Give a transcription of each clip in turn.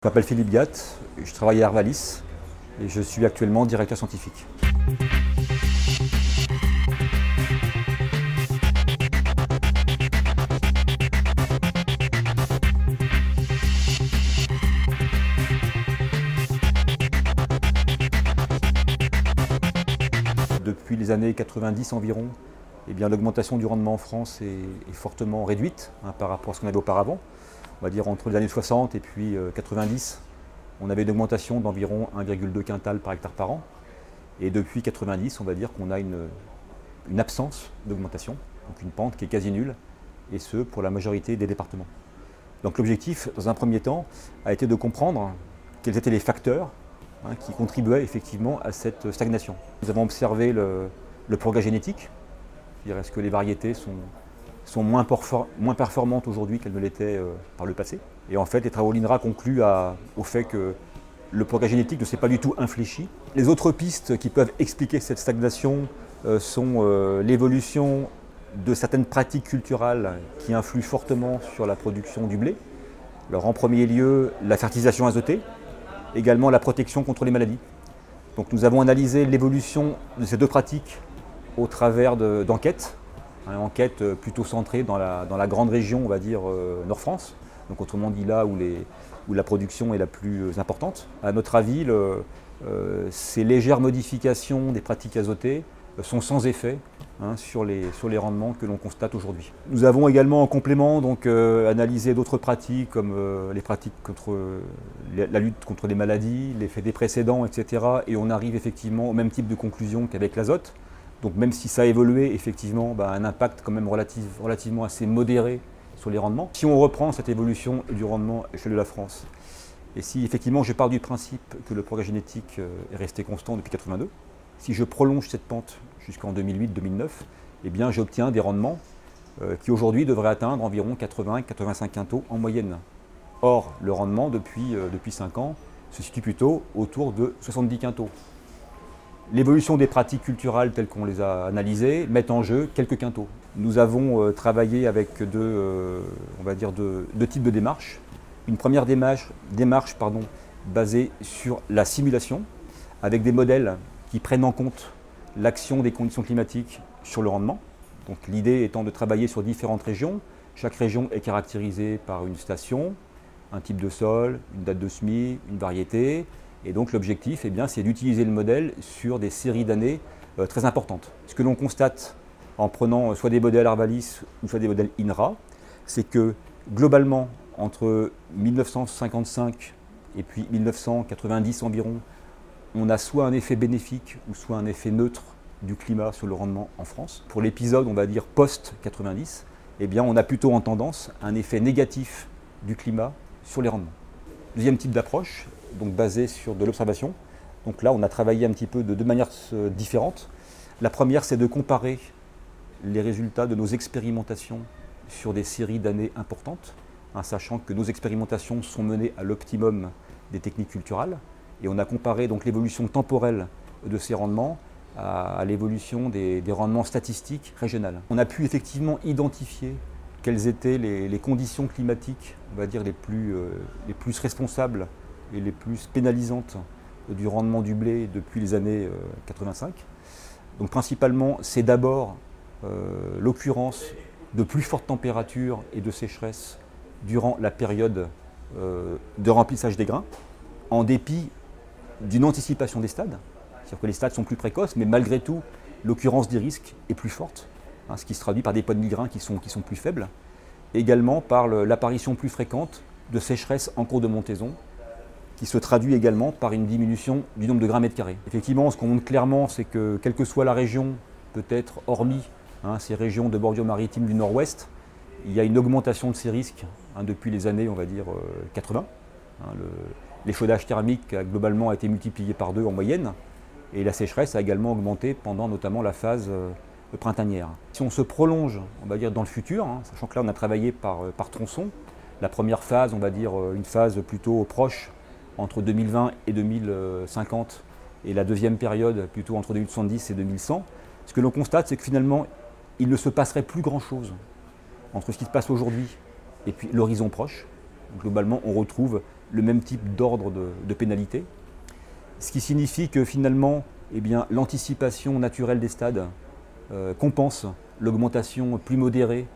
Je m'appelle Philippe Gatt, je travaille à Arvalis et je suis actuellement directeur scientifique. Depuis les années 90 environ, l'augmentation du rendement en France est fortement réduite par rapport à ce qu'on avait auparavant. On va dire entre les années 60 et puis 90, on avait une augmentation d'environ 1,2 quintal par hectare par an. Et depuis 90, on va dire qu'on a une absence d'augmentation, donc une pente qui est quasi nulle, et ce pour la majorité des départements. Donc l'objectif, dans un premier temps, a été de comprendre quels étaient les facteurs qui contribuaient effectivement à cette stagnation. Nous avons observé le progrès génétique, c'est-à-dire est-ce que les variétés sont moins performantes aujourd'hui qu'elles ne l'étaient par le passé. Et en fait, les travaux de l'INRA concluent au fait que le progrès génétique ne s'est pas du tout infléchi. Les autres pistes qui peuvent expliquer cette stagnation sont l'évolution de certaines pratiques culturales qui influent fortement sur la production du blé. Alors en premier lieu, la fertilisation azotée, également la protection contre les maladies. Donc nous avons analysé l'évolution de ces deux pratiques au travers d'enquêtes, enquêtes plutôt centrées dans la grande région, on va dire Nord-France, donc autrement dit là où la production est la plus importante. À notre avis, ces légères modifications des pratiques azotées sont sans effet sur les rendements que l'on constate aujourd'hui. Nous avons également en complément analysé d'autres pratiques comme les pratiques contre la lutte contre les maladies, l'effet des précédents, etc. Et on arrive effectivement au même type de conclusion qu'avec l'azote. Donc même si ça a évolué, effectivement, un impact quand même relativement assez modéré sur les rendements. Si on reprend cette évolution du rendement à l'échelle de la France, et si effectivement je pars du principe que le progrès génétique est resté constant depuis 82, si je prolonge cette pente jusqu'en 2008-2009, j'obtiens des rendements qui aujourd'hui devraient atteindre environ 80-85 quintaux en moyenne. Or, le rendement depuis 5 ans se situe plutôt autour de 70 quintaux. L'évolution des pratiques culturelles telles qu'on les a analysées met en jeu quelques quintaux. Nous avons travaillé avec deux types de démarches. Une première démarche basée sur la simulation, avec des modèles qui prennent en compte l'action des conditions climatiques sur le rendement. Donc l'idée étant de travailler sur différentes régions. Chaque région est caractérisée par une station, un type de sol, une date de semis, une variété. Et donc l'objectif, c'est d'utiliser le modèle sur des séries d'années très importantes. Ce que l'on constate en prenant soit des modèles Arvalis ou soit des modèles INRA, c'est que globalement, entre 1955 et puis 1990 environ, on a soit un effet bénéfique ou soit un effet neutre du climat sur le rendement en France. Pour l'épisode, on va dire post-90, on a plutôt en tendance un effet négatif du climat sur les rendements. Deuxième type d'approche, donc basée sur de l'observation. Donc là, on a travaillé un petit peu de deux manières différentes. La première, c'est de comparer les résultats de nos expérimentations sur des séries d'années importantes, sachant que nos expérimentations sont menées à l'optimum des techniques culturales. Et on a comparé donc l'évolution temporelle de ces rendements à l'évolution des rendements statistiques régionales. On a pu effectivement identifier quelles étaient les conditions climatiques, on va dire les plus responsables et les plus pénalisantes du rendement du blé depuis les années 85. Donc principalement, c'est d'abord l'occurrence de plus fortes températures et de sécheresse durant la période de remplissage des grains, en dépit d'une anticipation des stades, c'est-à-dire que les stades sont plus précoces, mais malgré tout, l'occurrence des risques est plus forte, ce qui se traduit par des poids de mi-grains qui sont plus faibles, également par l'apparition plus fréquente de sécheresse en cours de montaison, qui se traduit également par une diminution du nombre de grains mètre carré. Effectivement, ce qu'on montre clairement, c'est que quelle que soit la région, peut-être hormis ces régions de bordure maritime du nord-ouest, il y a une augmentation de ces risques depuis les années, on va dire, 80. L'échaudage thermique a globalement été multiplié par 2 en moyenne, et la sécheresse a également augmenté pendant notamment la phase printanière. Si on se prolonge, on va dire, dans le futur, sachant que là on a travaillé par tronçon, la première phase, on va dire une phase plutôt proche entre 2020 et 2050, et la deuxième période plutôt entre 2070 et 2100, ce que l'on constate, c'est que finalement, il ne se passerait plus grand-chose entre ce qui se passe aujourd'hui et puis l'horizon proche. Donc, globalement, on retrouve le même type d'ordre de pénalité. Ce qui signifie que finalement, eh bien, l'anticipation naturelle des stades compense l'augmentation plus modérée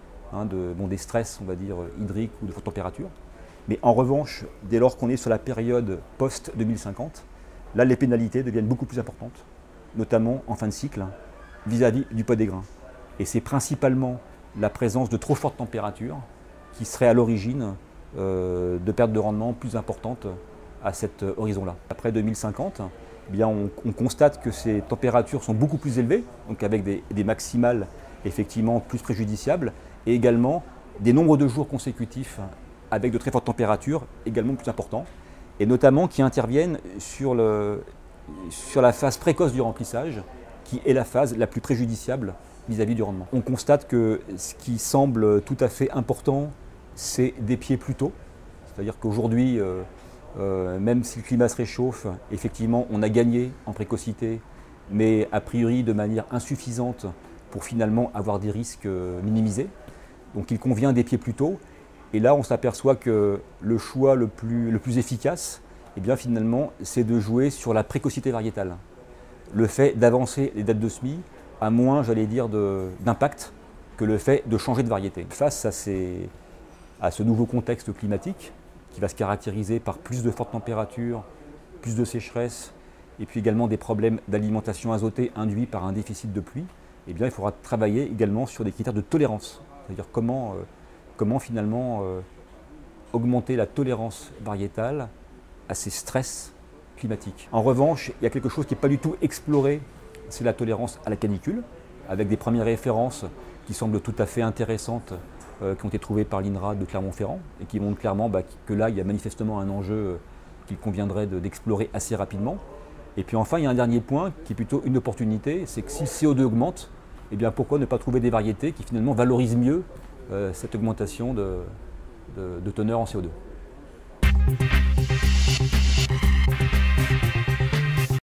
des stress, on va dire, hydriques ou de forte température. Mais en revanche, dès lors qu'on est sur la période post-2050, là, les pénalités deviennent beaucoup plus importantes, notamment en fin de cycle, vis-à-vis du pot des grains. Et c'est principalement la présence de trop fortes températures qui serait à l'origine de pertes de rendement plus importantes à cet horizon-là. Après 2050, eh bien, on constate que ces températures sont beaucoup plus élevées, donc avec des maximales effectivement plus préjudiciables, et également des nombres de jours consécutifs avec de très fortes températures également plus importants, et notamment qui interviennent sur la phase précoce du remplissage, qui est la phase la plus préjudiciable vis-à-vis du rendement. On constate que ce qui semble tout à fait important, c'est d'épier plus tôt. C'est-à-dire qu'aujourd'hui, même si le climat se réchauffe, effectivement, on a gagné en précocité, mais a priori de manière insuffisante pour finalement avoir des risques minimisés. Donc il convient d'épier plus tôt. Et là, on s'aperçoit que le choix le plus efficace, eh bien, finalement, c'est de jouer sur la précocité variétale. Le fait d'avancer les dates de semis a moins, j'allais dire, d'impact que le fait de changer de variété. Face à ce nouveau contexte climatique, qui va se caractériser par plus de fortes températures, plus de sécheresse, et puis également des problèmes d'alimentation azotée induits par un déficit de pluie, eh bien, il faudra travailler également sur des critères de tolérance. C'est-à-dire comment finalement augmenter la tolérance variétale à ces stress climatiques. En revanche, il y a quelque chose qui n'est pas du tout exploré, c'est la tolérance à la canicule, avec des premières références qui semblent tout à fait intéressantes, qui ont été trouvées par l'INRA de Clermont-Ferrand, et qui montrent clairement que là, il y a manifestement un enjeu qu'il conviendrait d'explorer assez rapidement. Et puis enfin, il y a un dernier point qui est plutôt une opportunité, c'est que si le CO2 augmente, eh bien, pourquoi ne pas trouver des variétés qui finalement valorisent mieux cette augmentation de teneur en CO2.